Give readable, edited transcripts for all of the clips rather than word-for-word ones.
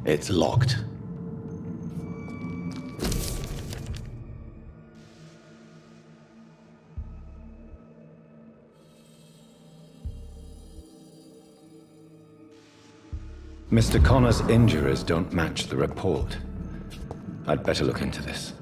It's locked. Mr. Connor's injuries don't match the report. I'd better look into this.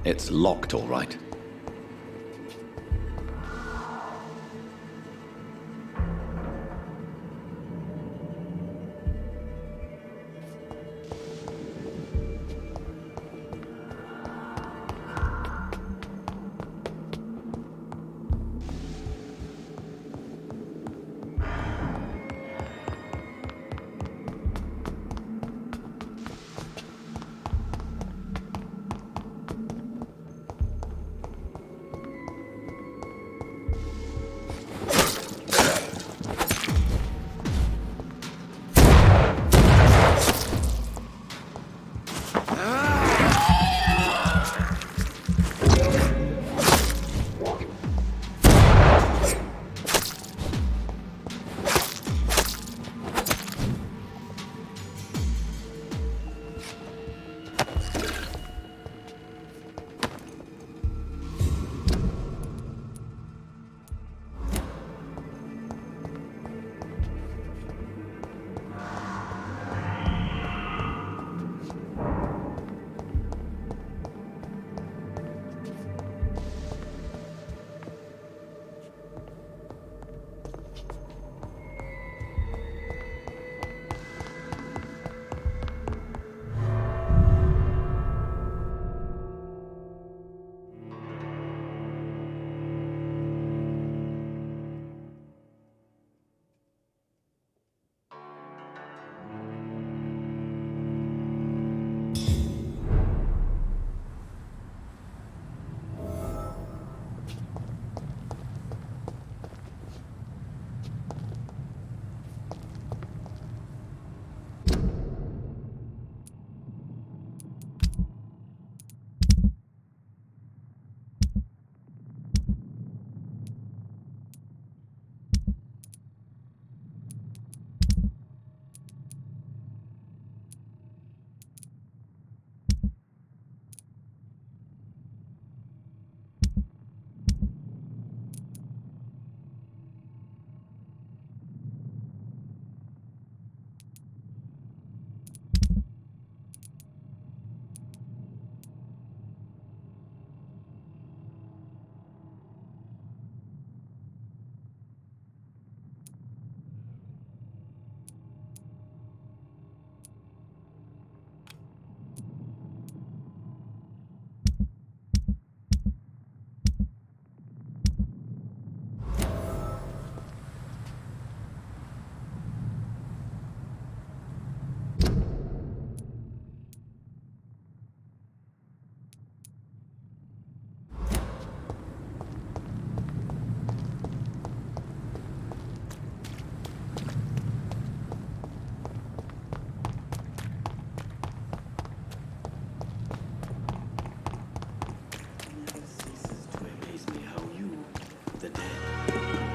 It's locked, all right.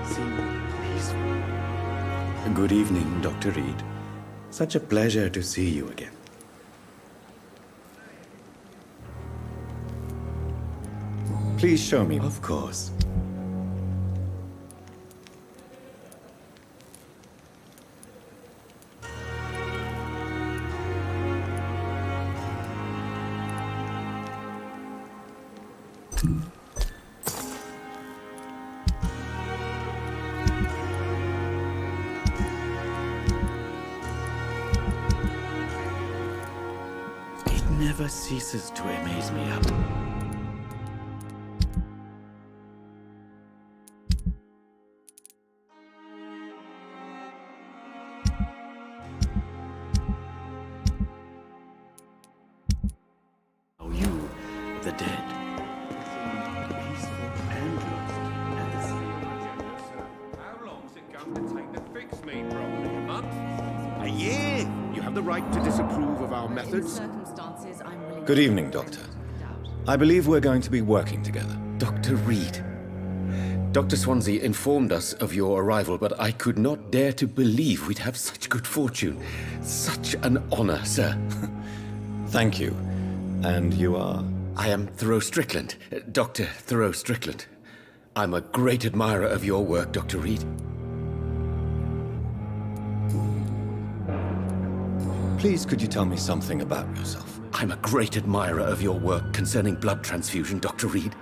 seem peaceful. Good evening, Dr. Reid. Such a pleasure to see you again. Please show me. Of course. It never ceases to amaze me how... how you, the dead, seem peaceful and lost at the same time. How long's it going to take to fix me, probably a month? A year? You have the right to disapprove of our methods. Good evening, Doctor. I believe we're going to be working together. Dr. Reid. Dr. Swansea informed us of your arrival, but I could not dare to believe we'd have such good fortune. Such an honor, sir. Thank you. And you are? I am Thoreau Strickland, Dr. Thoreau Strickland. I'm a great admirer of your work, Dr. Reid. Please, could you tell me something about yourself? I'm a great admirer of your work concerning blood transfusion, Dr. Reid.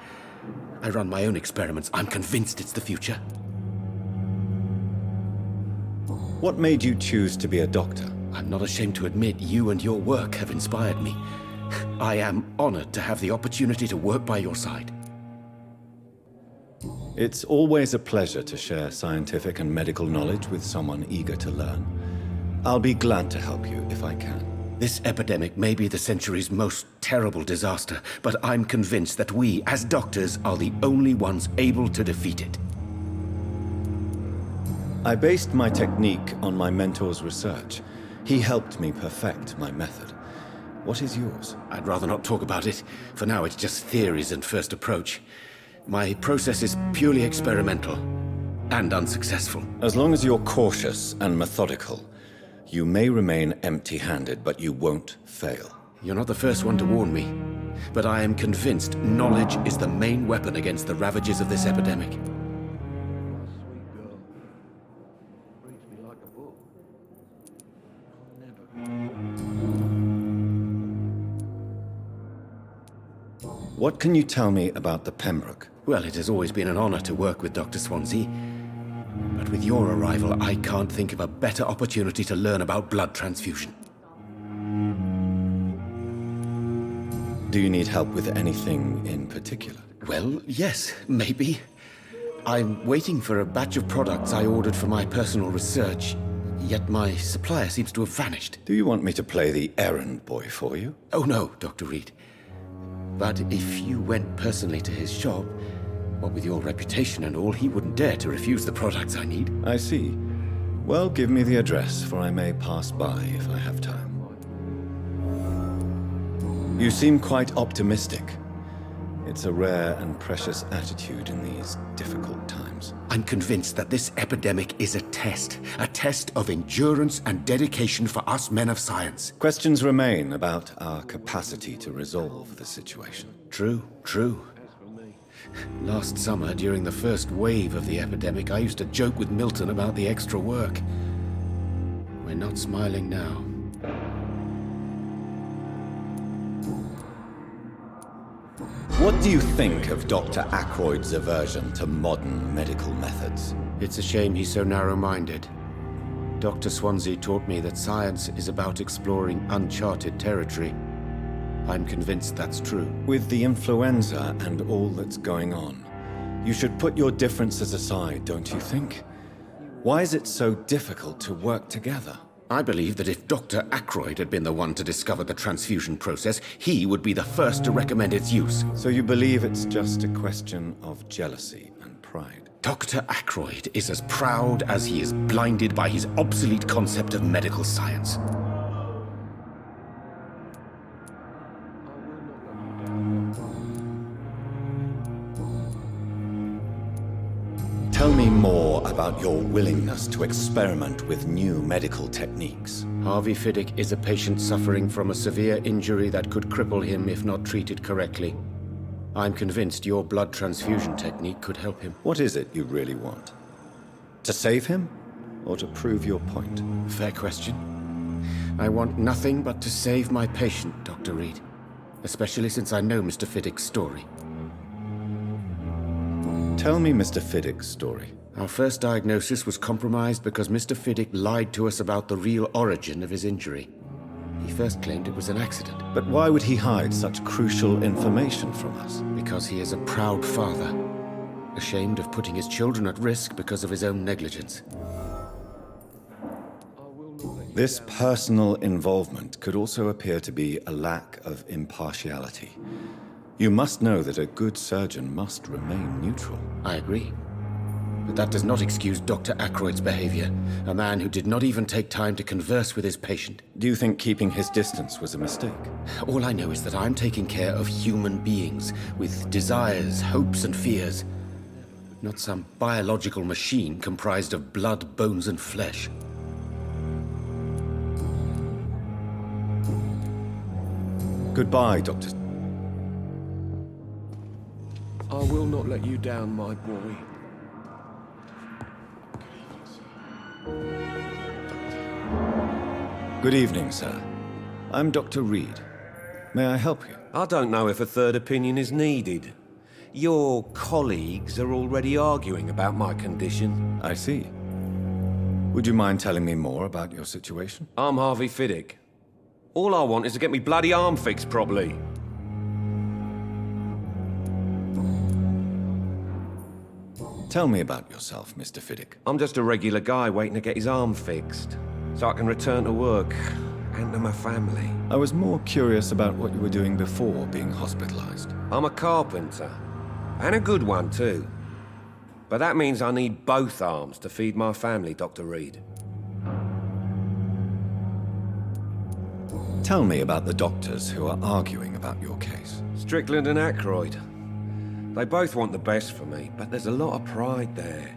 I run my own experiments. I'm convinced it's the future. What made you choose to be a doctor? I'm not ashamed to admit you and your work have inspired me. I am honored to have the opportunity to work by your side. It's always a pleasure to share scientific and medical knowledge with someone eager to learn. I'll be glad to help you if I can. This epidemic may be the century's most terrible disaster, but I'm convinced that we, as doctors, are the only ones able to defeat it. I based my technique on my mentor's research. He helped me perfect my method. What is yours? I'd rather not talk about it. For now, it's just theories and first approach. My process is purely experimental and unsuccessful. As long as you're cautious and methodical, you may remain empty-handed, but you won't fail. You're not the first one to warn me, but I am convinced knowledge is the main weapon against the ravages of this epidemic. Sweet girl. Reads me like a book. What can you tell me about the Pembroke? Well, it has always been an honor to work with Dr. Swansea. But with your arrival, I can't think of a better opportunity to learn about blood transfusion. Do you need help with anything in particular? Well, yes, maybe. I'm waiting for a batch of products I ordered for my personal research, yet my supplier seems to have vanished. Do you want me to play the errand boy for you? Oh no, Dr. Reid. But if you went personally to his shop, what with your reputation and all, he wouldn't dare to refuse the products I need. I see. Well, give me the address, for I may pass by if I have time. You seem quite optimistic. It's a rare and precious attitude in these difficult times. I'm convinced that this epidemic is a test of endurance and dedication for us men of science. Questions remain about our capacity to resolve the situation. True. Last summer, during the first wave of the epidemic, I used to joke with Milton about the extra work. We're not smiling now. What do you think of Dr. Ackroyd's aversion to modern medical methods? It's a shame he's so narrow-minded. Dr. Swansea taught me that science is about exploring uncharted territory. I'm convinced that's true. With the influenza and all that's going on, you should put your differences aside, don't you think? Why is it so difficult to work together? I believe that if Dr. Ackroyd had been the one to discover the transfusion process, he would be the first to recommend its use. So you believe it's just a question of jealousy and pride? Dr. Ackroyd is as proud as he is blinded by his obsolete concept of medical science. Tell me me more about your willingness to experiment with new medical techniques. Harvey Fiddick is a patient suffering from a severe injury that could cripple him if not treated correctly. I'm convinced your blood transfusion technique could help him. What is it you really want? To save him, or to prove your point? Fair question. I want nothing but to save my patient, Dr. Reid. Especially since I know Mr. Fiddick's story. Tell me Mr. Fiddick's story. Our first diagnosis was compromised because Mr. Fiddick lied to us about the real origin of his injury. He first claimed it was an accident. But why would he hide such crucial information from us? Because he is a proud father, ashamed of putting his children at risk because of his own negligence. This personal involvement could also appear to be a lack of impartiality. You must know that a good surgeon must remain neutral. I agree. But that does not excuse Dr. Ackroyd's behavior, a man who did not even take time to converse with his patient. Do you think keeping his distance was a mistake? All I know is that I'm taking care of human beings with desires, hopes, and fears. Not some biological machine comprised of blood, bones, and flesh. Goodbye, Doctor. I will not let you down, my boy. Good evening, sir. I'm Dr. Reid. May I help you? I don't know if a third opinion is needed. Your colleagues are already arguing about my condition. I see. Would you mind telling me more about your situation? I'm Harvey Fiddick. All I want is to get me bloody arm fixed properly. Tell me about yourself, Mr. Fiddick. I'm just a regular guy waiting to get his arm fixed, so I can return to work and to my family. I was more curious about what you were doing before being hospitalized. I'm a carpenter, and a good one too. But that means I need both arms to feed my family, Dr. Reid. Tell me about the doctors who are arguing about your case. Strickland and Ackroyd. They both want the best for me, but there's a lot of pride there.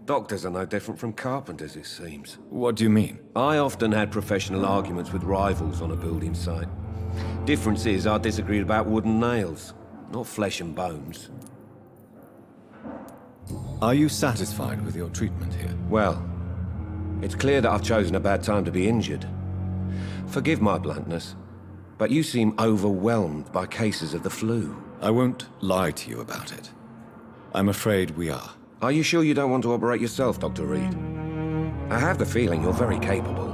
Doctors are no different from carpenters, it seems. What do you mean? I often had professional arguments with rivals on a building site. Difference is I disagreed about wooden nails, not flesh and bones. Are you satisfied with your treatment here? Well, it's clear that I've chosen a bad time to be injured. Forgive my bluntness, but you seem overwhelmed by cases of the flu. I won't lie to you about it. I'm afraid we are. Are you sure you don't want to operate yourself, Dr. Reid? I have the feeling you're very capable,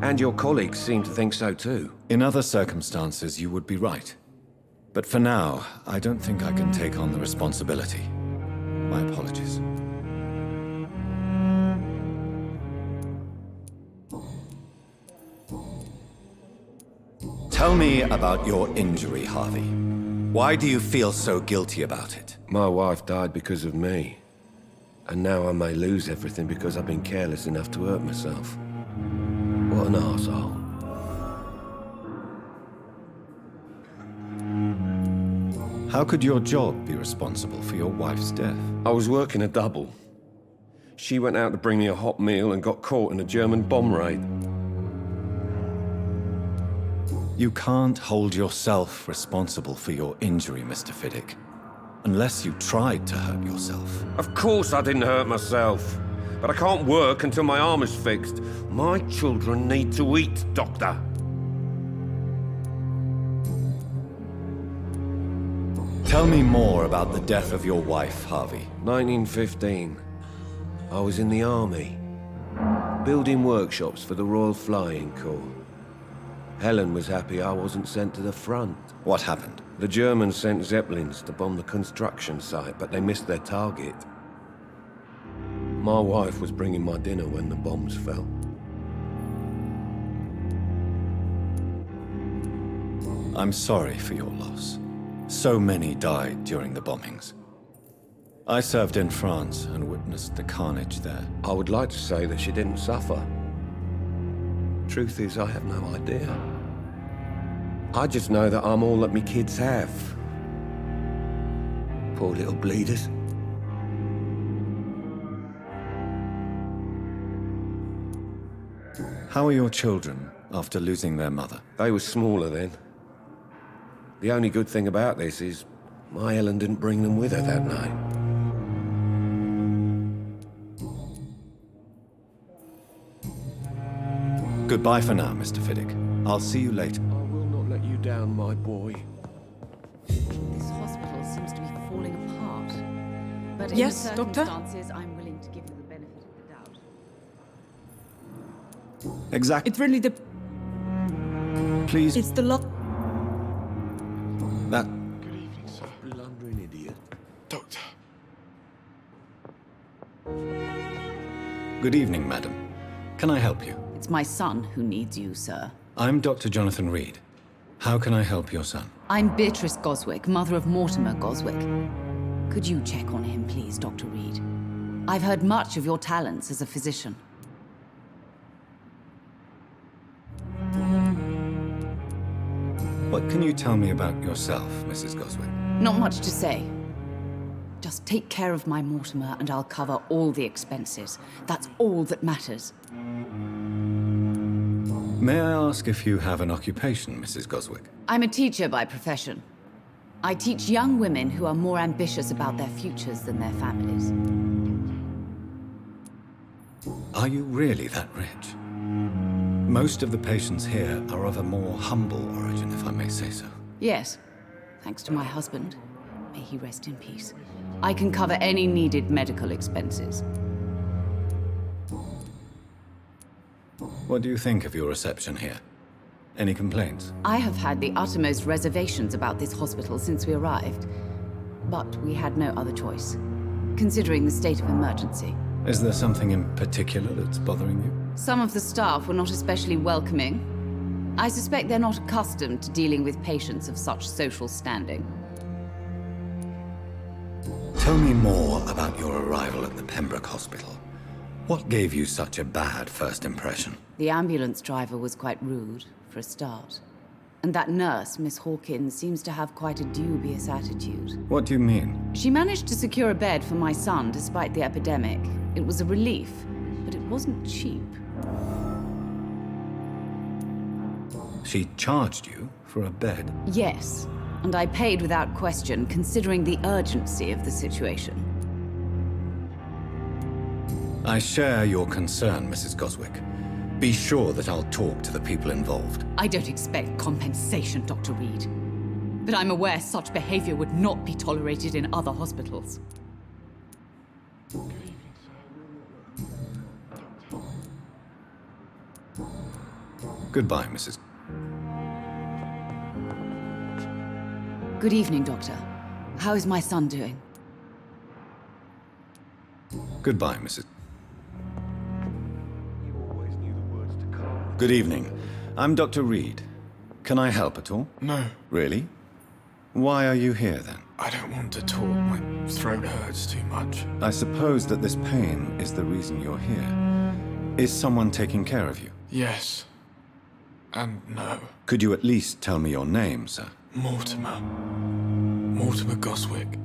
and your colleagues seem to think so too. In other circumstances, you would be right. But for now, I don't think I can take on the responsibility. My apologies. Tell me about your injury, Harvey. Why do you feel so guilty about it? My wife died because of me. And now I may lose everything because I've been careless enough to hurt myself. What an arsehole. How could your job be responsible for your wife's death? I was working a double. She went out to bring me a hot meal and got caught in a German bomb raid. You can't hold yourself responsible for your injury, Mr. Fiddick. Unless you tried to hurt yourself. Of course I didn't hurt myself. But I can't work until my arm is fixed. My children need to eat, Doctor. Tell me more about the death of your wife, Harvey. 1915. I was in the army. Building workshops for the Royal Flying Corps. Helen was happy I wasn't sent to the front. What happened? The Germans sent Zeppelins to bomb the construction site, but they missed their target. My wife was bringing my dinner when the bombs fell. I'm sorry for your loss. So many died during the bombings. I served in France and witnessed the carnage there. I would like to say that she didn't suffer. Truth is, I have no idea. I just know that I'm all that me kids have. Poor little bleeders. How are your children after losing their mother? They were smaller then. The only good thing about this is my Helen didn't bring them with her that night. Goodbye for now, Mr. Fiddick. I'll see you later. I will not let you down, my boy. This hospital seems to be falling apart. But in Yes, the Doctor? circumstances, I'm willing to give you the benefit of the doubt. Exactly. It really Please. it's the lot. That. Good evening, sir. Blundering idiot. Doctor. Good evening, madam. Can I help you? It's my son who needs you, sir. I'm Dr. Jonathan Reid. How can I help your son? I'm Beatrice Goswick, mother of Mortimer Goswick. Could you check on him, please, Dr. Reid? I've heard much of your talents as a physician. What can you tell me about yourself, Mrs. Goswick? Not much to say. Just take care of my Mortimer and I'll cover all the expenses. That's all that matters. May I ask if you have an occupation, Mrs. Goswick? I'm a teacher by profession. I teach young women who are more ambitious about their futures than their families. Are you really that rich? Most of the patients here are of a more humble origin, if I may say so. Yes, thanks to my husband. May he rest in peace. I can cover any needed medical expenses. What do you think of your reception here? Any complaints? I have had the uttermost reservations about this hospital since we arrived. But we had no other choice, considering the state of emergency. Is there something in particular that's bothering you? Some of the staff were not especially welcoming. I suspect they're not accustomed to dealing with patients of such social standing. Tell me more about your arrival at the Pembroke Hospital. What gave you such a bad first impression? The ambulance driver was quite rude, for a start. And that nurse, Miss Hawkins, seems to have quite a dubious attitude. What do you mean? She managed to secure a bed for my son despite the epidemic. It was a relief, but it wasn't cheap. She charged you for a bed? Yes, and I paid without question, considering the urgency of the situation. I share your concern, Mrs. Goswick. Be sure that I'll talk to the people involved. I don't expect compensation, Dr. Reid. But I'm aware such behavior would not be tolerated in other hospitals. Goodbye, Mrs. Good evening, Doctor. How is my son doing? Goodbye, Mrs. You always knew the words to calm. Good evening. I'm Dr. Reid. Can I help at all? No, Really? Why are you here, then? I don't want to talk. My throat hurts too much. I suppose that this pain is the reason you're here. Is someone taking care of you? Yes. And no. Could you at least tell me your name, sir? Mortimer. Mortimer Goswick.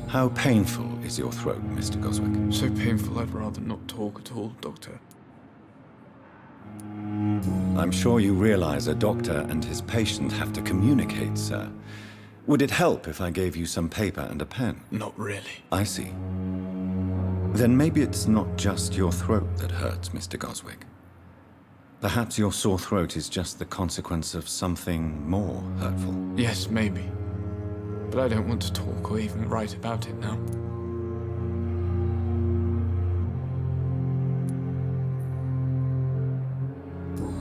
How painful is your throat, Mr. Goswick? So painful I'd rather not talk at all, Doctor. I'm sure you realize a doctor and his patient have to communicate, sir. Would it help if I gave you some paper and a pen? Not really. I see. Then maybe it's not just your throat that hurts, Mr. Goswick. Perhaps your sore throat is just the consequence of something more hurtful. Yes, maybe. But I don't want to talk or even write about it now.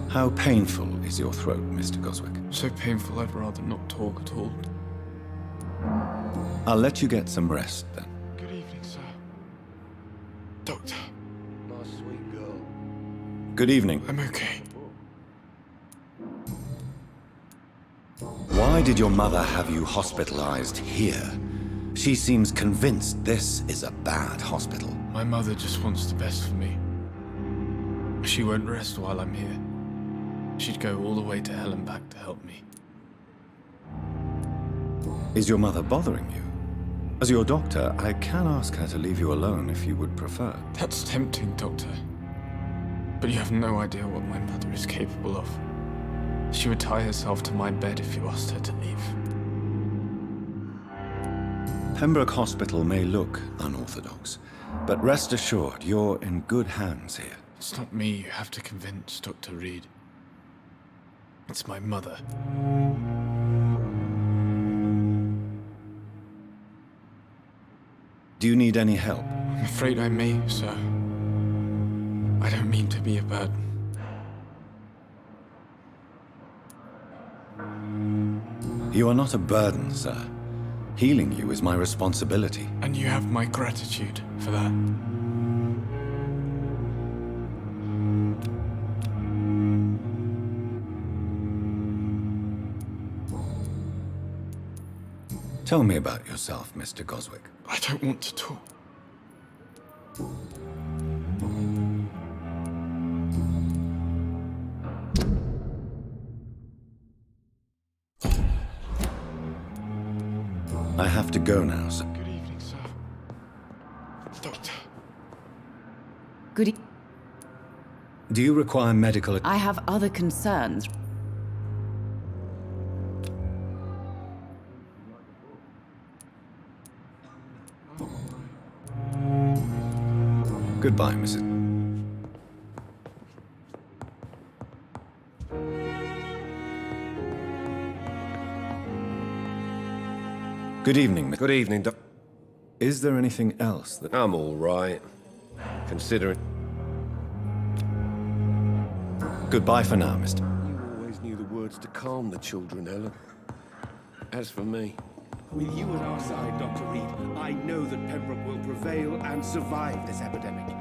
How painful is your throat, Mr. Goswick? So painful I'd rather not talk at all. I'll let you get some rest, then. Good evening, sir. Doctor, My sweet girl. Good evening. I'm okay. Why did your mother have you hospitalized here? She seems convinced this is a bad hospital. My mother just wants the best for me. She won't rest while I'm here. She'd go all the way to hell and back to help me. Is your mother bothering you? As your doctor, I can ask her to leave you alone if you would prefer. That's tempting, Doctor. But you have no idea what my mother is capable of. She would tie herself to my bed if you asked her to leave. Pembroke Hospital may look unorthodox, but rest assured, you're in good hands here. It's not me you have to convince, Dr. Reid. It's my mother. Do you need any help? I'm afraid I may, sir. I don't mean to be a burden. You are not a burden, sir. Healing you is my responsibility. And you have my gratitude for that. Tell me about yourself, Mr. Goswick. I don't want to talk. I have to go now, sir. Good evening, sir. Doctor. Good Do you require medical... I have other concerns. Goodbye, Mrs. Good evening, Miss... Good evening, Doc. Is there anything else that... I'm all right. Considering... Goodbye for now, Mr. You always knew the words to calm the children, Helen. As for me... With you at our side, Dr. Reid, I know that Pembroke will prevail and survive this epidemic.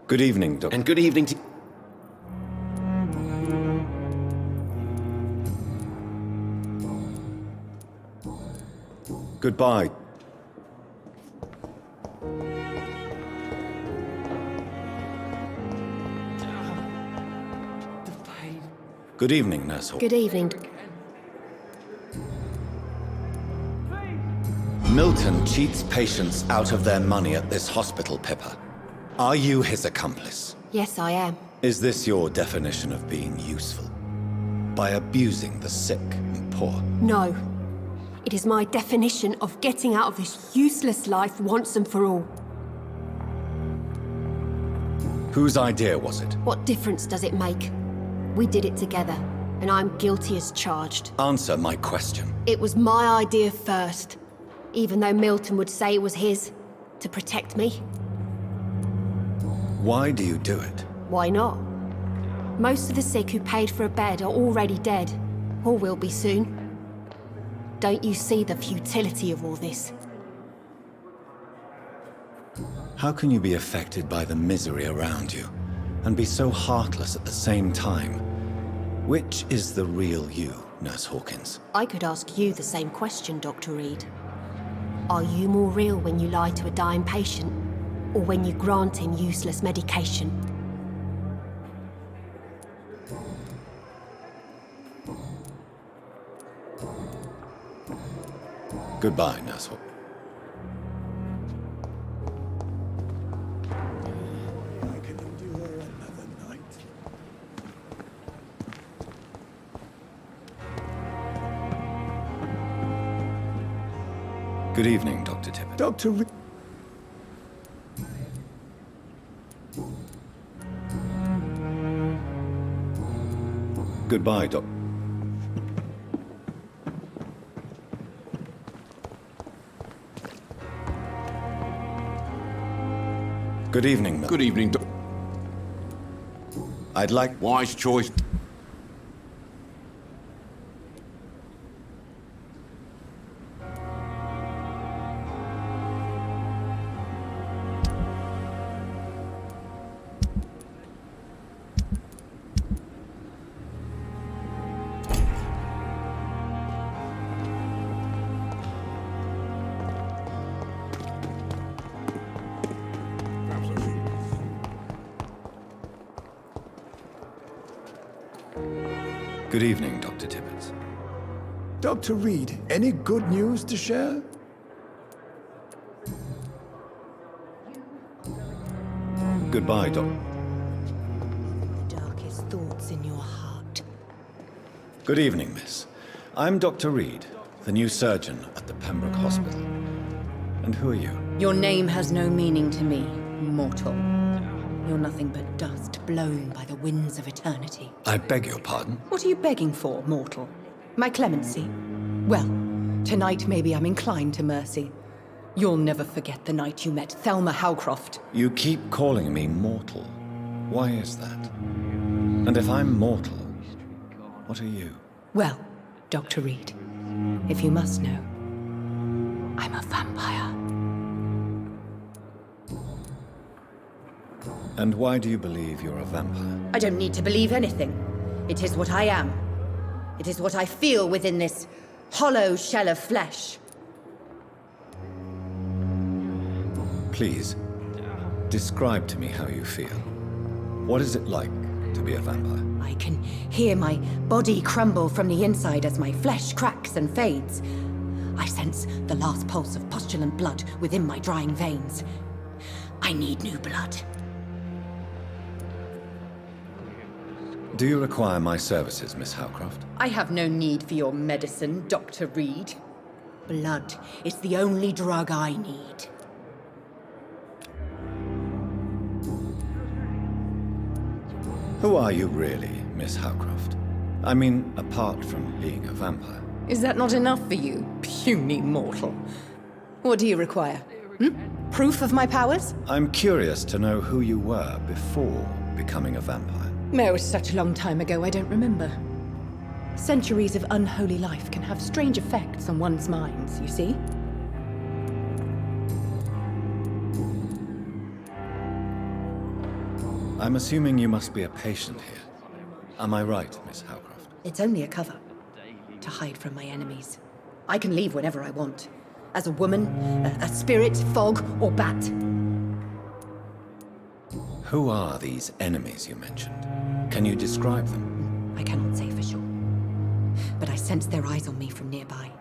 Good evening, Doctor. And good evening to... Goodbye. Good evening, Nurse Hall. Good evening. Milton cheats patients out of their money at this hospital, Pippa. Are you his accomplice? Yes, I am. Is this your definition of being useful? By abusing the sick and poor? No. It is my definition of getting out of this useless life once and for all. Whose idea was it? What difference does it make? We did it together, and I'm guilty as charged. Answer my question. It was my idea first, even though Milton would say it was his, to protect me. Why do you do it? Why not? Most of the sick who paid for a bed are already dead, or will be soon. Don't you see the futility of all this? How can you be affected by the misery around you, and be so heartless at the same time? Which is the real you, Nurse Hawkins? I could ask you the same question, Dr. Reid. Are you more real when you lie to a dying patient, or when you grant him useless medication? Goodbye, Nurse Hawkins. I can endure another night. Good evening, Dr. Tippett. Dr. Reid. Goodbye, Doc. Good evening, Mil. Good evening, Doc. I'd like... Wise choice. Good evening, Dr. Tippett. Dr. Reid, any good news to share? Goodbye, Doc. Darkest thoughts in your heart. Good evening, miss. I'm Dr. Reid, the new surgeon at the Pembroke Hospital. And who are you? Your name has no meaning to me, mortal. You're nothing but dust blown by the winds of eternity. I beg your pardon? What are you begging for, mortal? My clemency? Well, tonight maybe I'm inclined to mercy. You'll never forget the night you met Thelma Howcroft. You keep calling me mortal. Why is that? And if I'm mortal, what are you? Well, Dr. Reid, if you must know, I'm a vampire. And why do you believe you're a vampire? I don't need to believe anything. It is what I am. It is what I feel within this hollow shell of flesh. Please, describe to me how you feel. What is it like to be a vampire? I can hear my body crumble from the inside as my flesh cracks and fades. I sense the last pulse of postulant blood within my drying veins. I need new blood. Do you require my services, Miss Howcroft? I have no need for your medicine, Dr. Reid. Blood is the only drug I need. Who are you really, Miss Howcroft? I mean, apart from being a vampire. Is that not enough for you, puny mortal? What do you require? Proof of my powers? I'm curious to know who you were before becoming a vampire. It was such a long time ago, I don't remember. Centuries of unholy life can have strange effects on one's minds, you see? I'm assuming you must be a patient here. Am I right, Miss Howcroft? It's only a cover. To hide from my enemies. I can leave whenever I want. As a woman, a spirit, fog, or bat. Who are these enemies you mentioned? Can you describe them? I cannot say for sure. But I sense their eyes on me from nearby.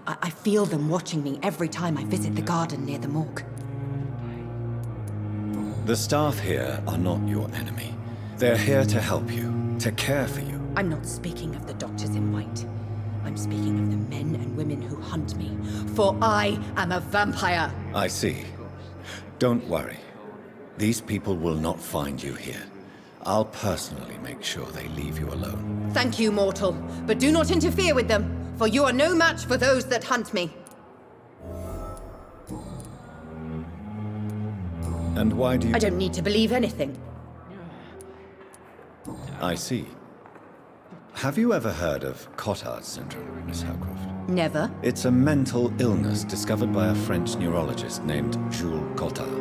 I feel them watching me every time I visit the garden near the morgue. The staff here are not your enemy. They're here to help you, to care for you. I'm not speaking of the doctors in white. I'm speaking of the men and women who hunt me. For I am a vampire! I see. Don't worry. These people will not find you here. I'll personally make sure they leave you alone. Thank you, mortal. But do not interfere with them, for you are no match for those that hunt me. And why do you... I don't need to believe anything. I see. Have you ever heard of Cotard syndrome, Miss Howcroft? Never. It's a mental illness discovered by a French neurologist named Jules Cotard.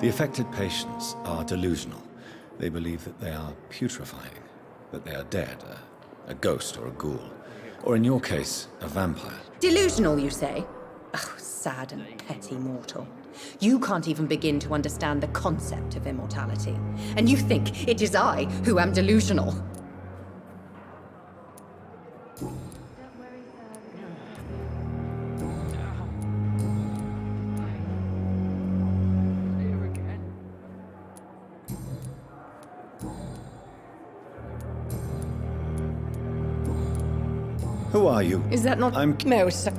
The affected patients are delusional. They believe that they are putrefying, that they are dead, a ghost or a ghoul. Or in your case, a vampire. Delusional, you say? Oh, sad and petty mortal. You can't even begin to understand the concept of immortality. And you think it is I who am delusional. Who are you? Is that not... I'm... No, sir.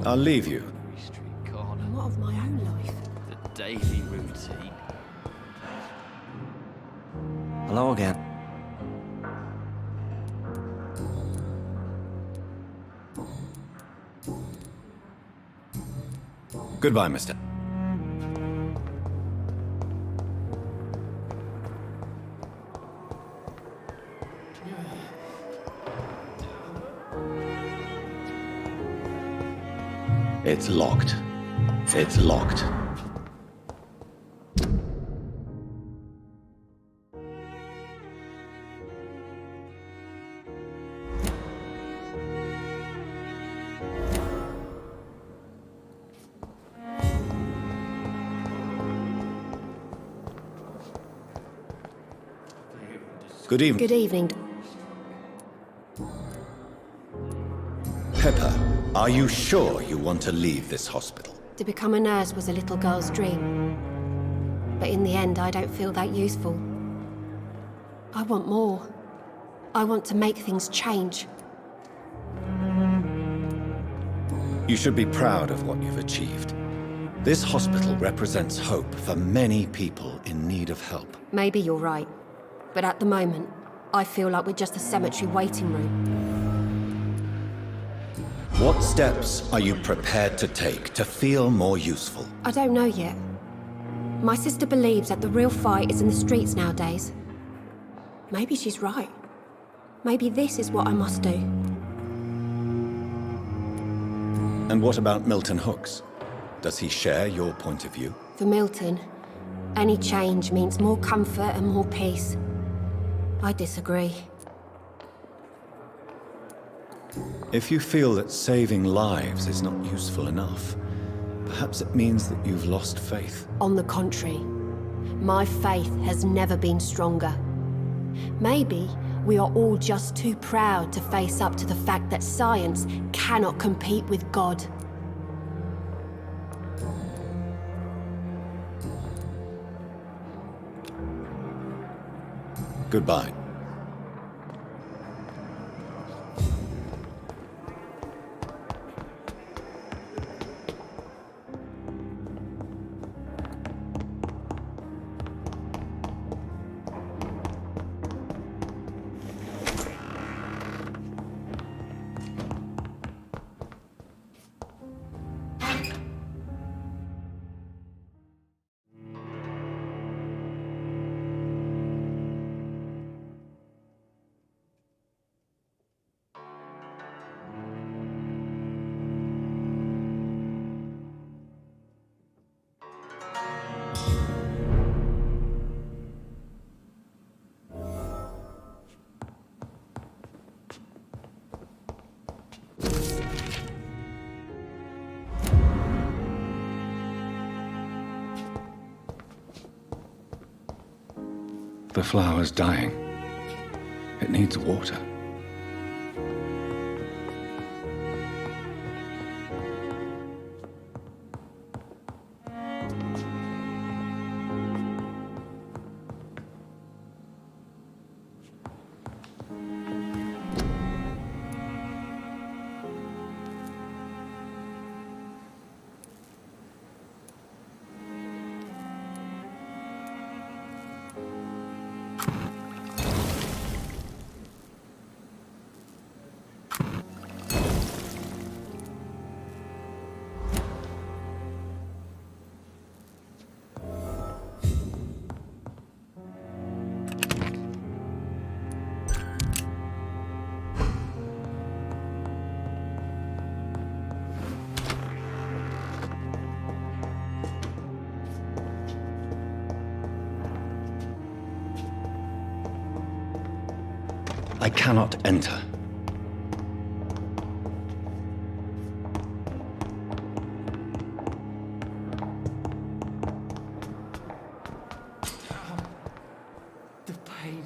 I'll leave you. What of my own life? The daily routine. Hello again. Goodbye, mister. It's locked. It's locked. Good evening. Good evening. Pepper, are you sure you want to leave this hospital? To become a nurse was a little girl's dream. But in the end, I don't feel that useful. I want more. I want to make things change. You should be proud of what you've achieved. This hospital represents hope for many people in need of help. Maybe you're right. But at the moment, I feel like we're just a cemetery waiting room. What steps are you prepared to take to feel more useful? I don't know yet. My sister believes that the real fight is in the streets nowadays. Maybe she's right. Maybe this is what I must do. And what about Milton Hooks? Does he share your point of view? For Milton, any change means more comfort and more peace. I disagree. If you feel that saving lives is not useful enough, perhaps it means that you've lost faith. On the contrary, my faith has never been stronger. Maybe we are all just too proud to face up to the fact that science cannot compete with God. Goodbye. The flower's dying. It needs water. I cannot enter. The pain.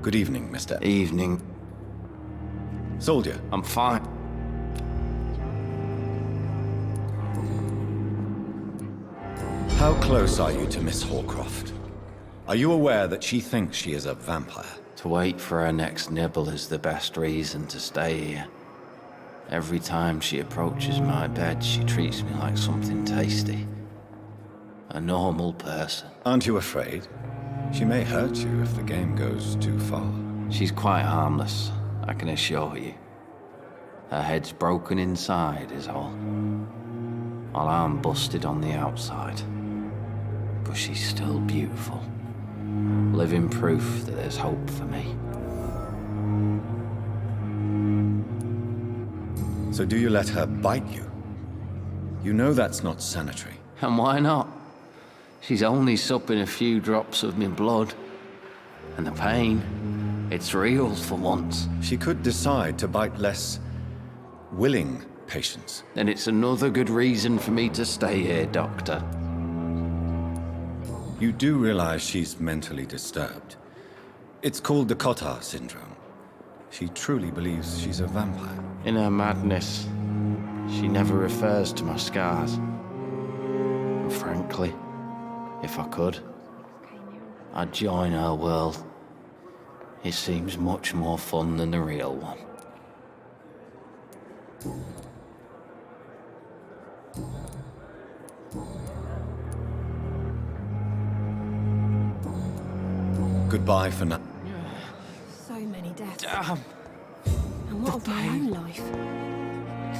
Good evening, Mr. Evening. Soldier. I'm fine. How close are you to Miss Horcroft? Are you aware that she thinks she is a vampire? To wait for her next nibble is the best reason to stay here. Every time she approaches my bed, she treats me like something tasty. A normal person. Aren't you afraid? She may hurt you if the game goes too far. She's quite harmless, I can assure you. Her head's broken inside is all. While I'm busted on the outside. But she's still beautiful. Living proof that there's hope for me. So do you let her bite you? You know that's not sanitary. And why not? She's only supping a few drops of me blood. And the pain, it's real for once. She could decide to bite less willing patients. And it's another good reason for me to stay here, Doctor. You do realize she's mentally disturbed. It's called the Cotard syndrome. She truly believes she's a vampire. In her madness, she never refers to my scars. And frankly, if I could, I'd join her world. It seems much more fun than the real one. Goodbye for now. So many deaths. And what of my own life?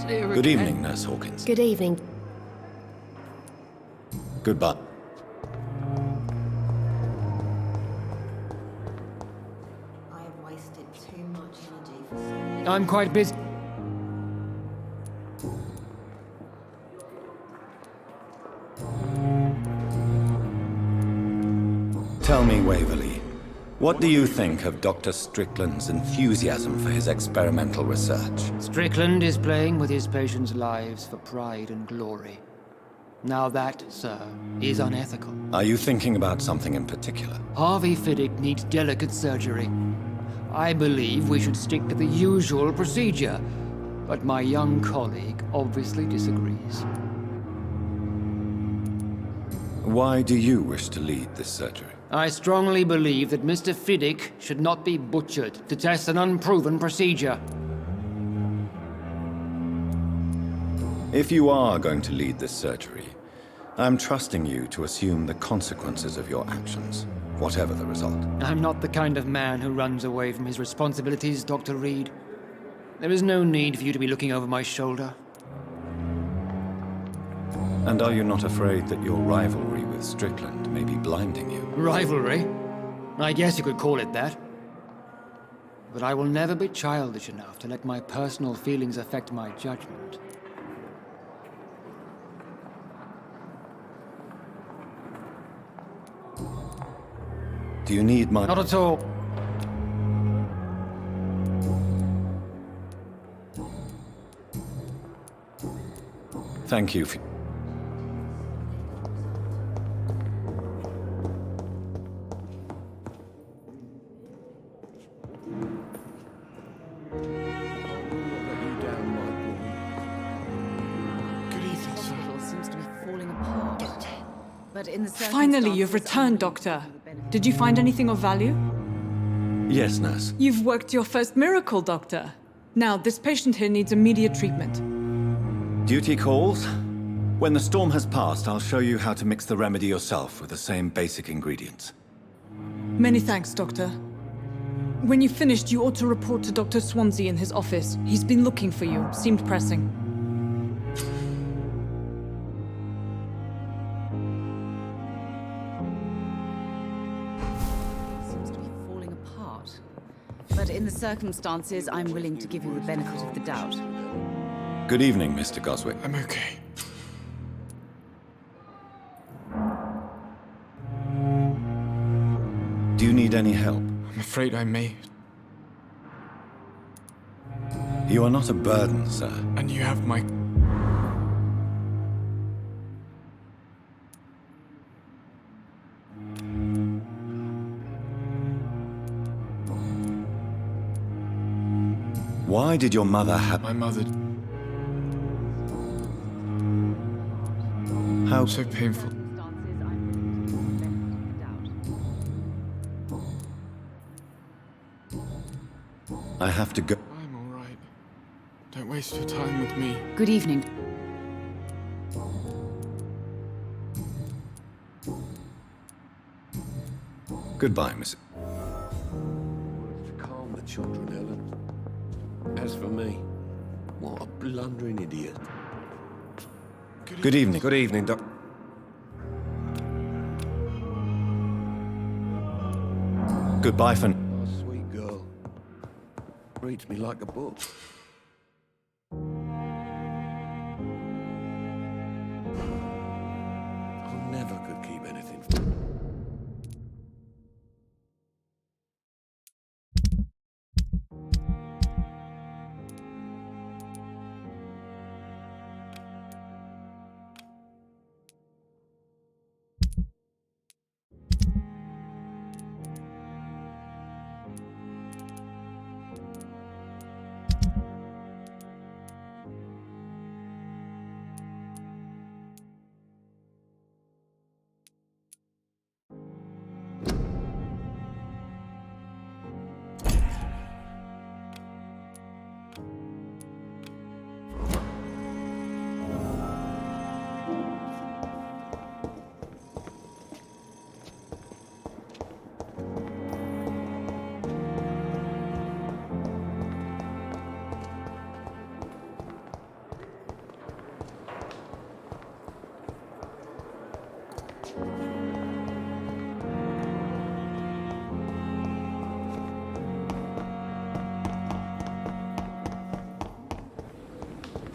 Good evening, Nurse Hawkins. Good evening. Goodbye. I have wasted too much energy for so I'm quite busy. Tell me, Waverly, what do you think of Dr. Strickland's enthusiasm for his experimental research? Strickland is playing with his patients' lives for pride and glory. Now that, sir, is unethical. Are you thinking about something in particular? Harvey Fiddick needs delicate surgery. I believe we should stick to the usual procedure, but my young colleague obviously disagrees. Why do you wish to lead this surgery? I strongly believe that Mr. Fiddick should not be butchered to test an unproven procedure. If you are going to lead this surgery, I'm trusting you to assume the consequences of your actions, whatever the result. I'm not the kind of man who runs away from his responsibilities, Dr. Reid. There is no need for you to be looking over my shoulder. And are you not afraid that your rivalry with Strickland may be blinding you? Rivalry? I guess you could call it that. But I will never be childish enough to let my personal feelings affect my judgment. Do you need my... Not at all. Thank you for... Finally, you've returned, Doctor. Did you find anything of value? Yes, nurse. You've worked your first miracle, Doctor. Now, this patient here needs immediate treatment. Duty calls. When the storm has passed, I'll show you how to mix the remedy yourself with the same basic ingredients. Many thanks, Doctor. When you've finished, you ought to report to Dr. Swansea in his office. He's been looking for you. Seemed pressing. But in the circumstances, I'm willing to give you the benefit of the doubt. Good evening, Mr. Goswick. I'm okay. Do you need any help? I'm afraid I may. You are not a burden, sir. And you have my... Why did your mother have... My mother... How... So painful. I have to go... I'm all right. Don't waste your time with me. Good evening. Goodbye, Miss... Calm the children, Helen. As for me, what a blundering idiot. Good evening. Good evening, Doc. Goodbye for... Oh, sweet girl. Reads me like a book. I never could keep anything from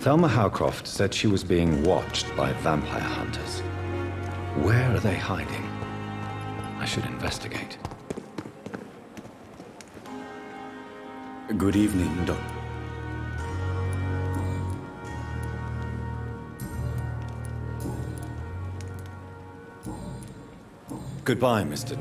Thelma Howcroft said she was being watched by vampire hunters. Where are they hiding? I should investigate. Good evening, Doc. Goodbye, Mr.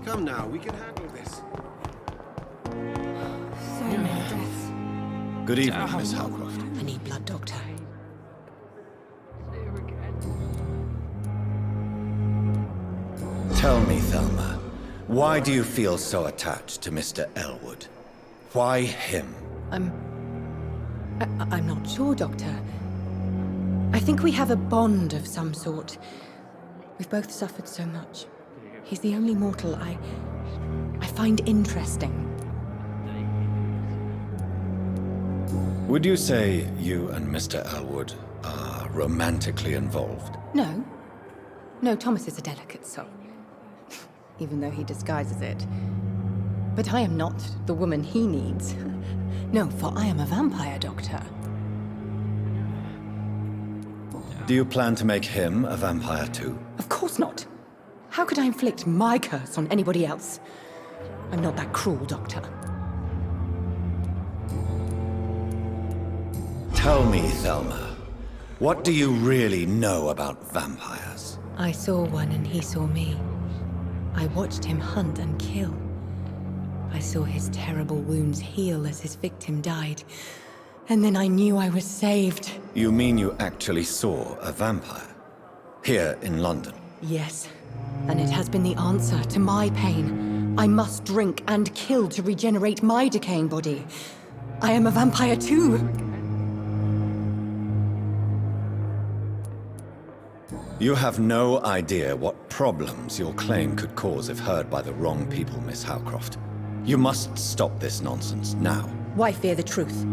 Come now, we can handle this. So many deaths. Good evening, Miss Howcroft. I need blood, Doctor. Tell me, Thelma, why do you feel so attached to Mr. Elwood? Why him? I'm not sure, Doctor. I think we have a bond of some sort. We've both suffered so much. He's the only mortal I find interesting. Would you say you and Mr. Elwood are romantically involved? No. No, Thomas is a delicate soul. Even though he disguises it. But I am not the woman he needs. No, for I am a vampire, Doctor. Do you plan to make him a vampire too? Of course not. How could I inflict my curse on anybody else? I'm not that cruel, Doctor. Tell me, Thelma, what do you really know about vampires? I saw one and he saw me. I watched him hunt and kill. I saw his terrible wounds heal as his victim died. And then I knew I was saved. You mean you actually saw a vampire? Here in London? Yes. And it has been the answer to my pain. I must drink and kill to regenerate my decaying body. I am a vampire too. You have no idea what problems your claim could cause if heard by the wrong people, Miss Howcroft. You must stop this nonsense now. Why fear the truth?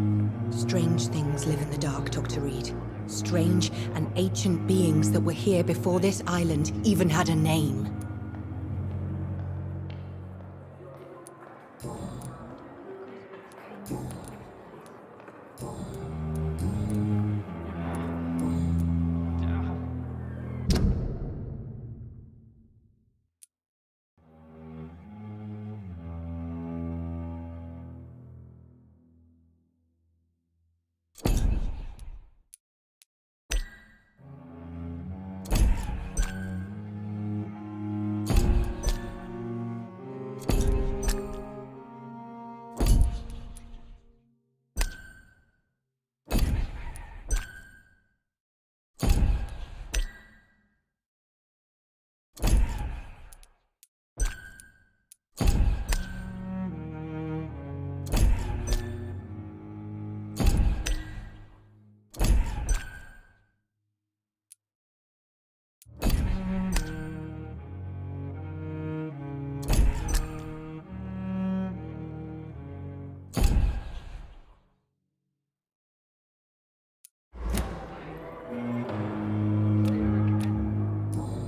Strange things live in the dark, Dr. Reid. Strange and ancient beings that were here before this island even had a name.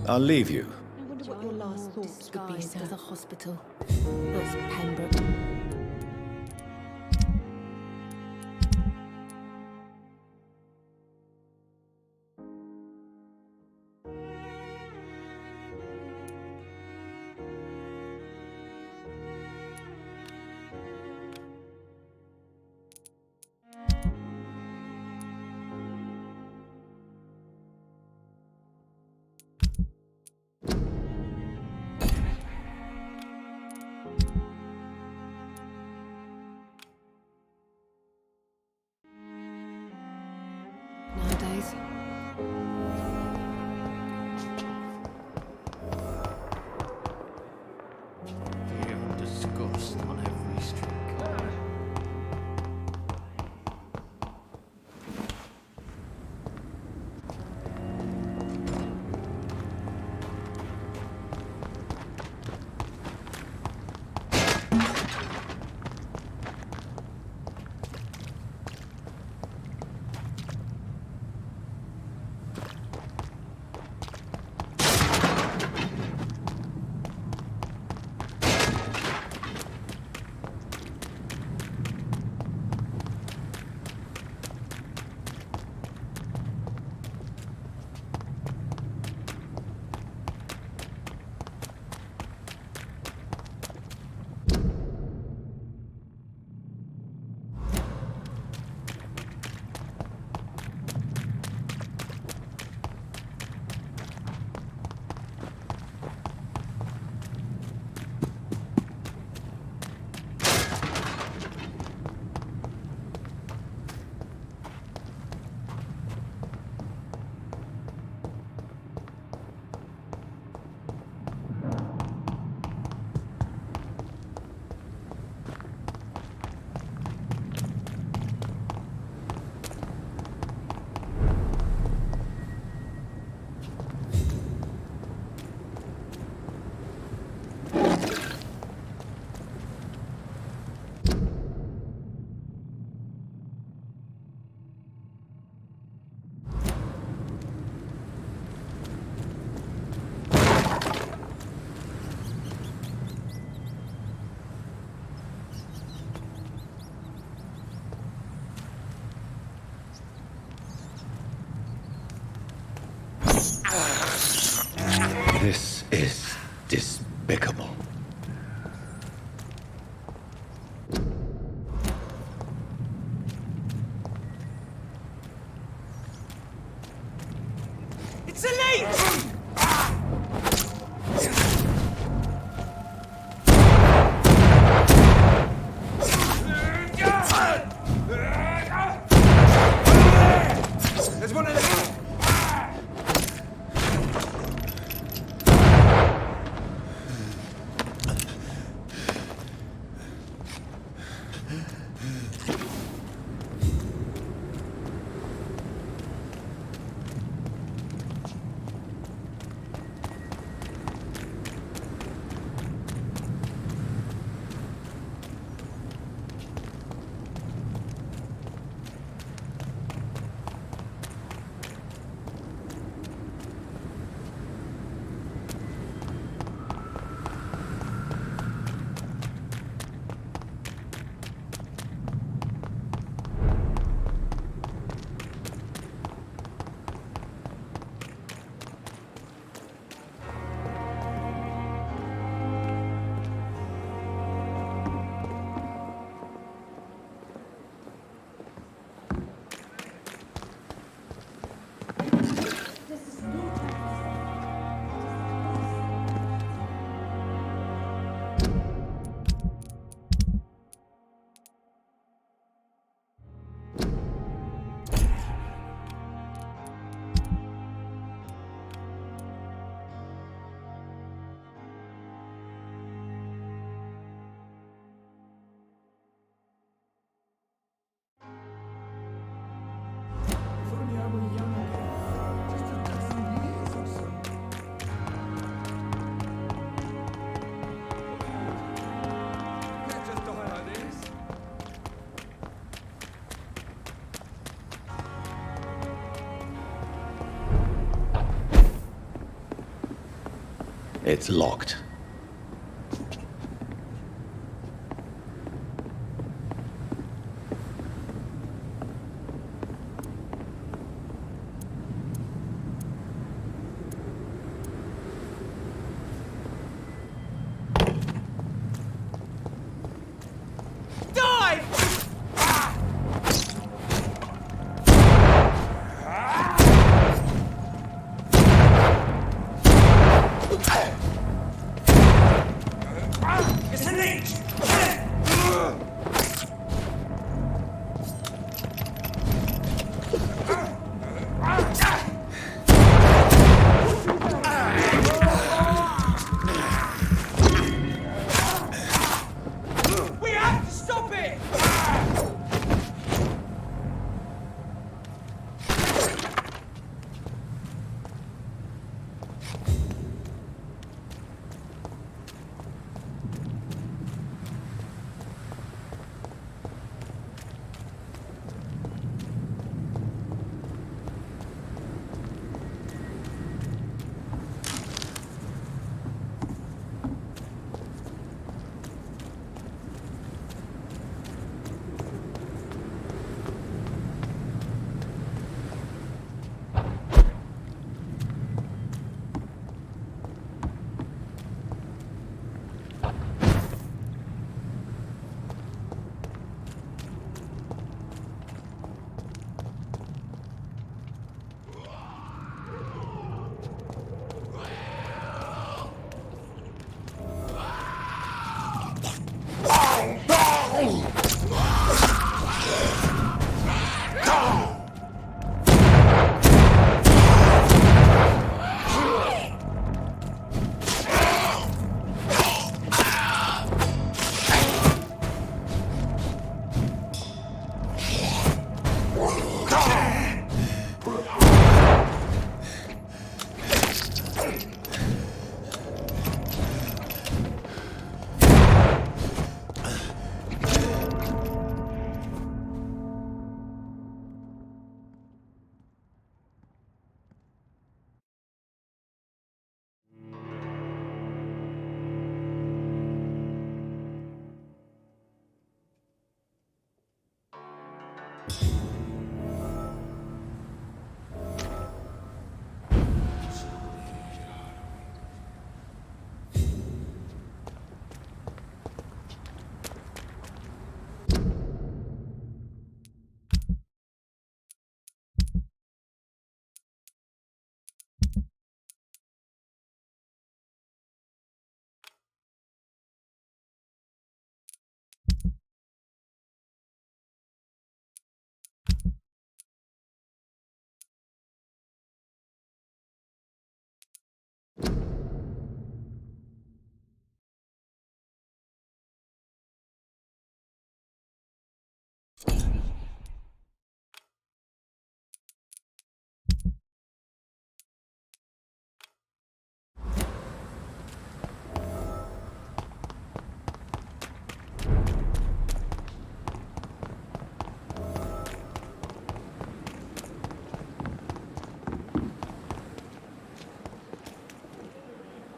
I'll leave you. I wonder what your last thoughts could be, sir. To the hospital. That's Pembroke. Nowadays. Fear and disgust on every street corner. This is despicable. It's elite! There's one of them. It's locked.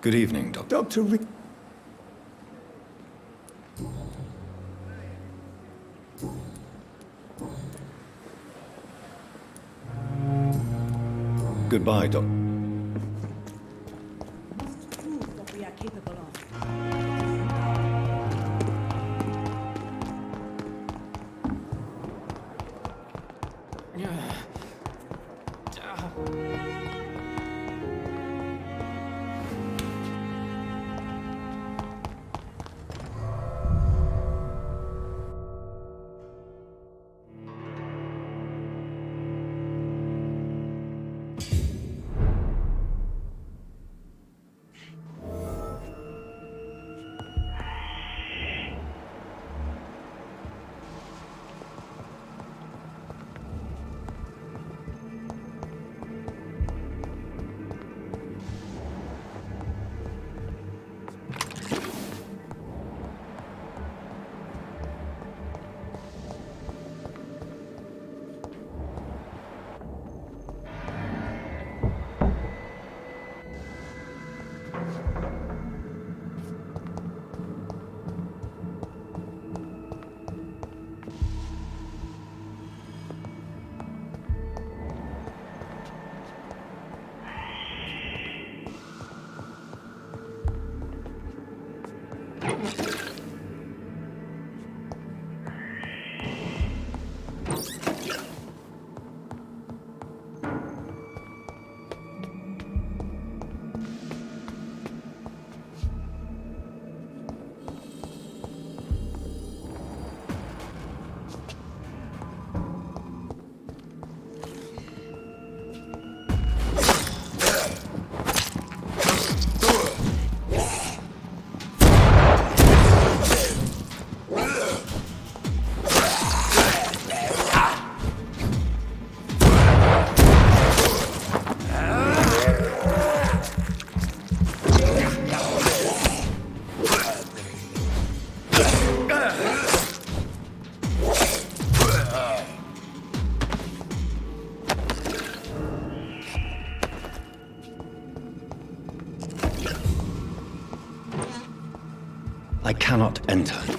Good evening, Doctor. Dr. Reid. Goodbye, Doctor. Prove what we are capable of. I cannot enter.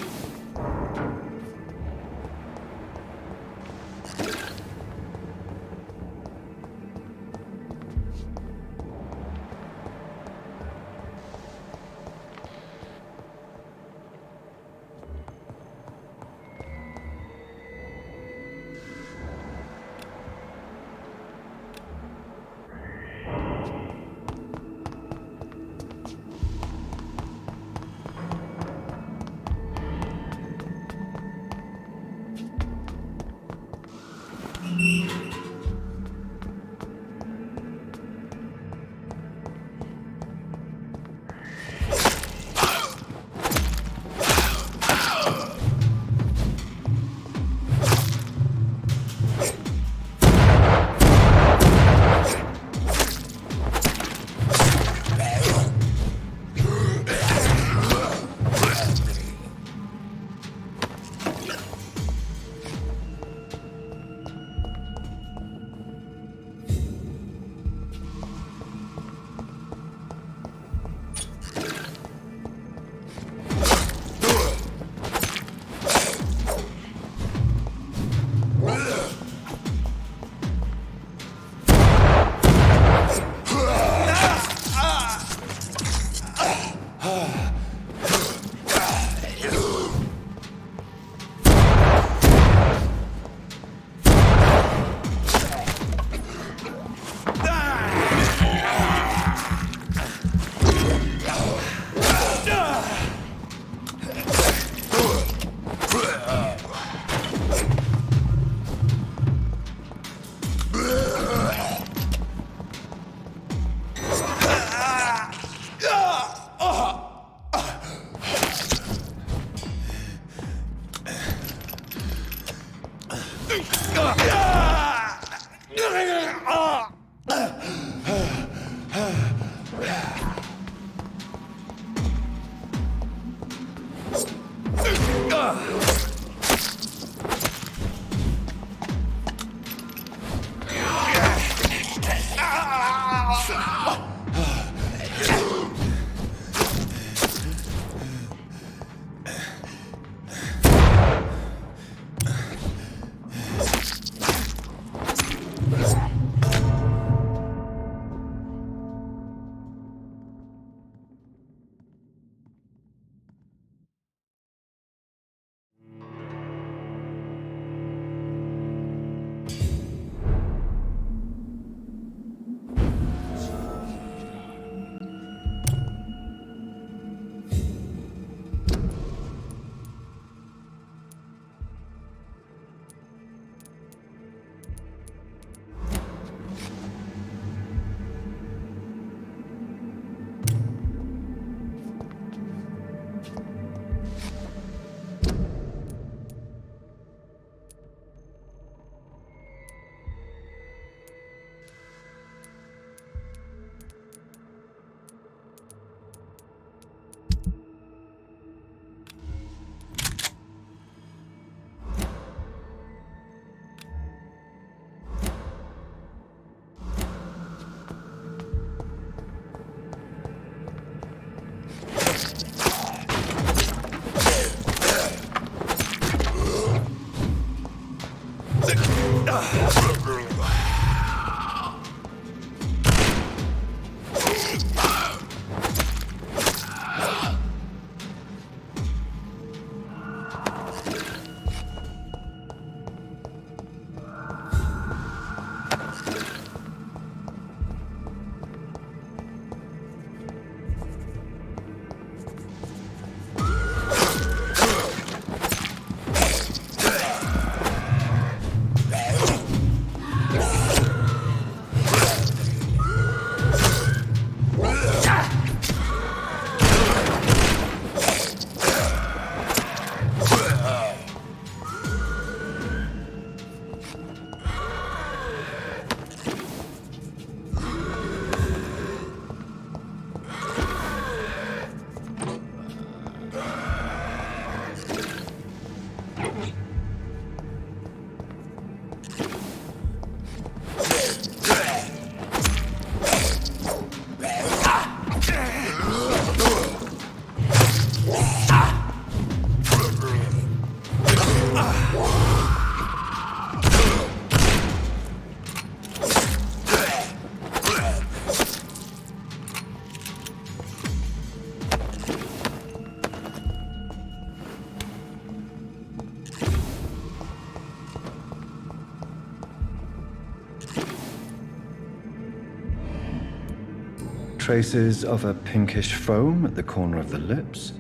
traces of a pinkish foam at the corner of the lips.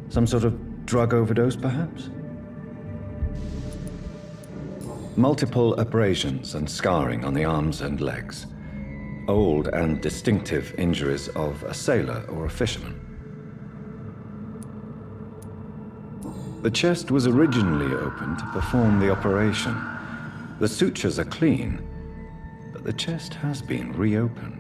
Some sort of drug overdose, perhaps? Multiple abrasions and scarring on the arms and legs. Old and distinctive injuries of a sailor or a fisherman. The chest was originally opened to perform the operation. The sutures are clean, but the chest has been reopened.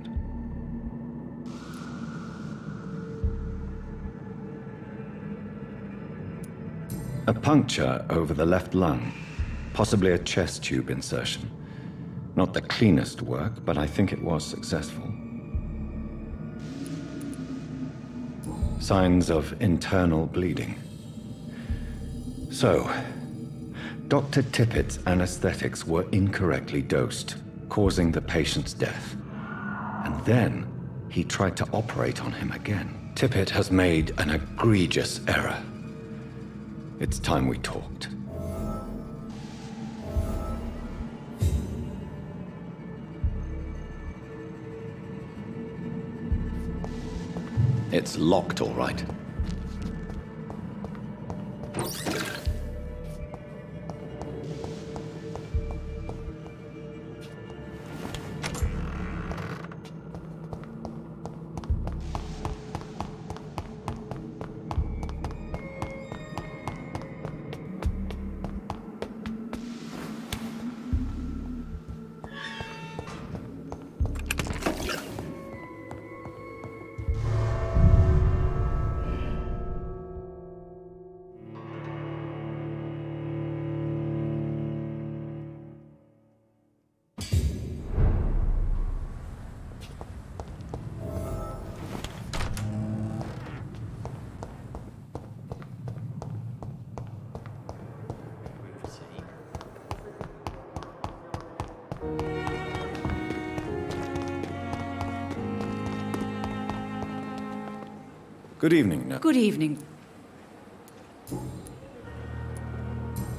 A puncture over the left lung, possibly a chest tube insertion. Not the cleanest work, but I think it was successful. Signs of internal bleeding. So, Dr. Tippett's anesthetics were incorrectly dosed, causing the patient's death. And then he tried to operate on him again. Tippett has made an egregious error. It's time we talked. It's locked, all right. Good evening, nurse. Good evening.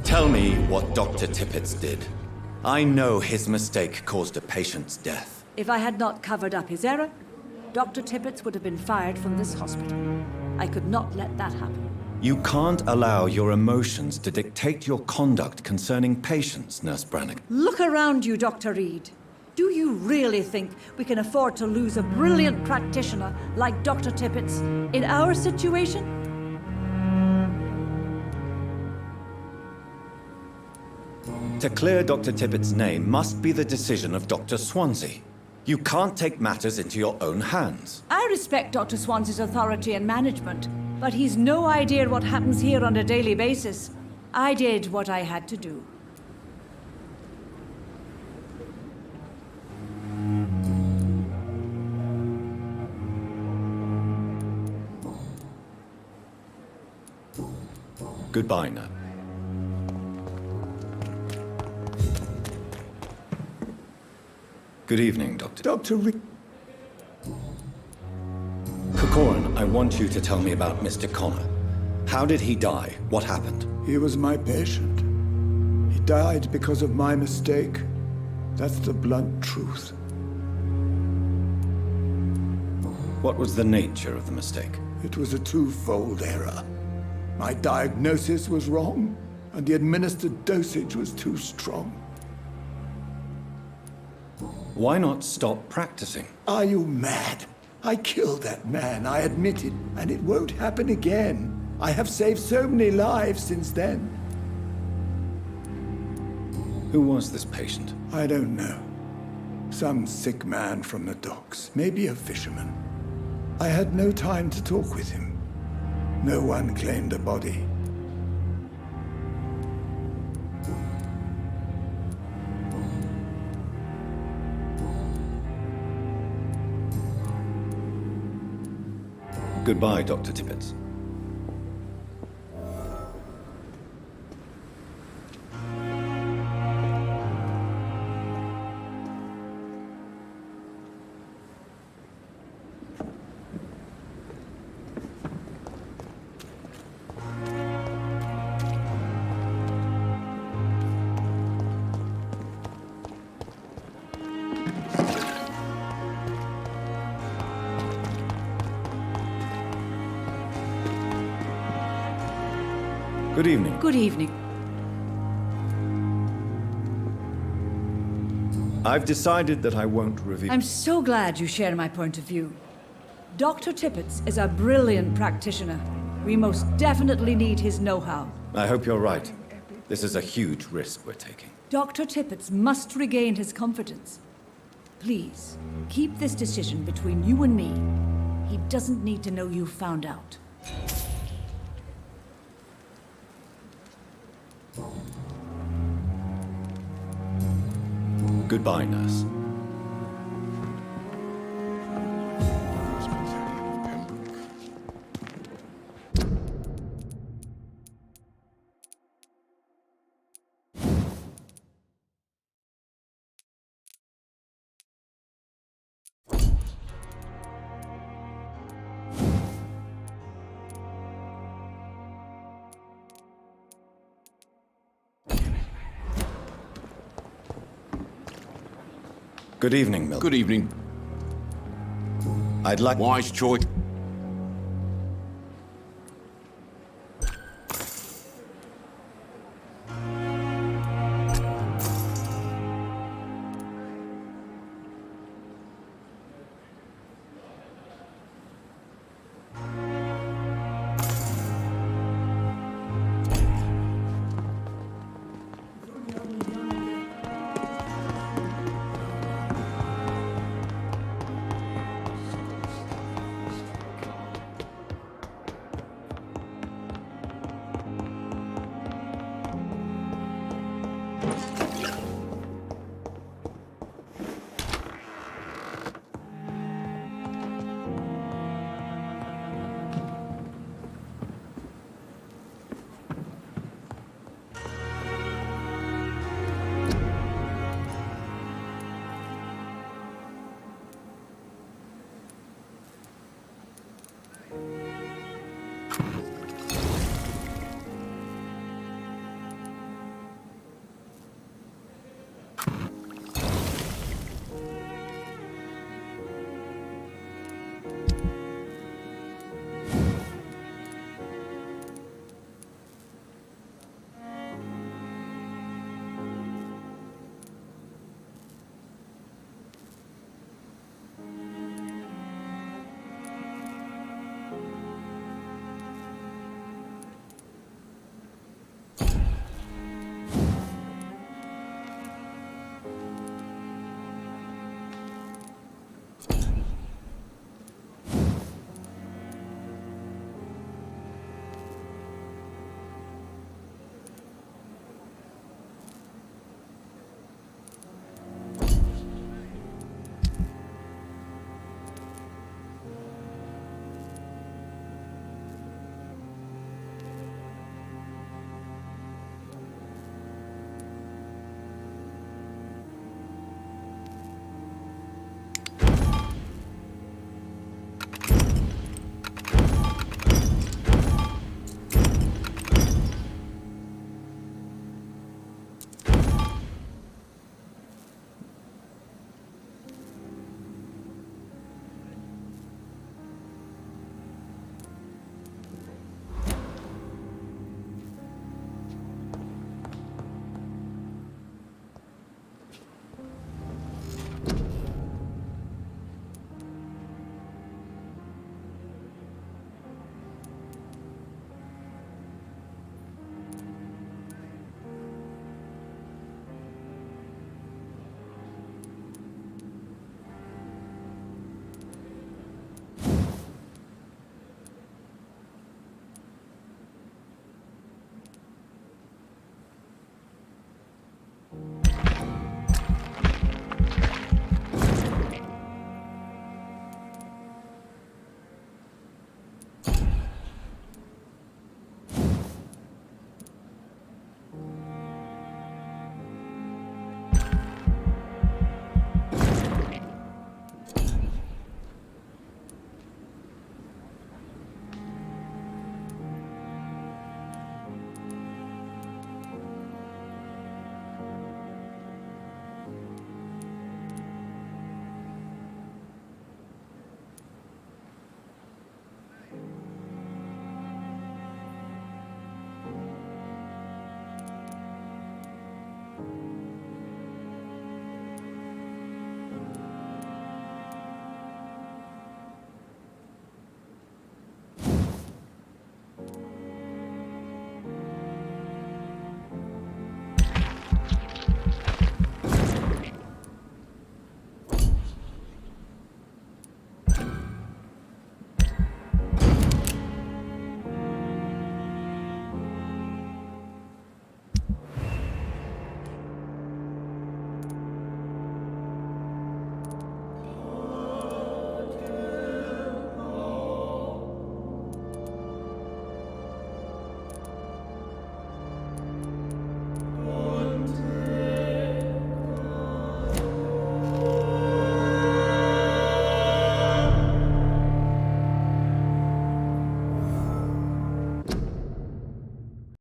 Tell me what Dr. Tippett did. I know his mistake caused a patient's death. If I had not covered up his error, Dr. Tippett would have been fired from this hospital. I could not let that happen. You can't allow your emotions to dictate your conduct concerning patients, Nurse Brannigan. Look around you, Dr. Reid. Do you really think we can afford to lose a brilliant practitioner like Dr. Tippett in our situation? To clear Dr. Tippett's name must be the decision of Dr. Swansea. You can't take matters into your own hands. I respect Dr. Swansea's authority and management, but he's no idea what happens here on a daily basis. I did what I had to do. Goodbye, now. Good evening, Doctor. Dr. Reid. Corcoran, I want you to tell me about Mr. Connor. How did he die? What happened? He was my patient. He died because of my mistake. That's the blunt truth. What was the nature of the mistake? It was a twofold error. My diagnosis was wrong, and the administered dosage was too strong. Why not stop practicing? Are you mad? I killed that man, I admit it, and it won't happen again. I have saved so many lives since then. Who was this patient? I don't know. Some sick man from the docks, maybe a fisherman. I had no time to talk with him. No one claimed a body. Goodbye, Dr. Tippett. Good evening. Good evening. I've decided that I won't reveal... I'm so glad you share my point of view. Dr. Tippett is a brilliant practitioner. We most definitely need his know-how. I hope you're right. This is a huge risk we're taking. Dr. Tippett must regain his confidence. Please, keep this decision between you and me. He doesn't need to know you found out. Goodbye, nurse. Good evening, Milton. Good evening. I'd like... Wise choice.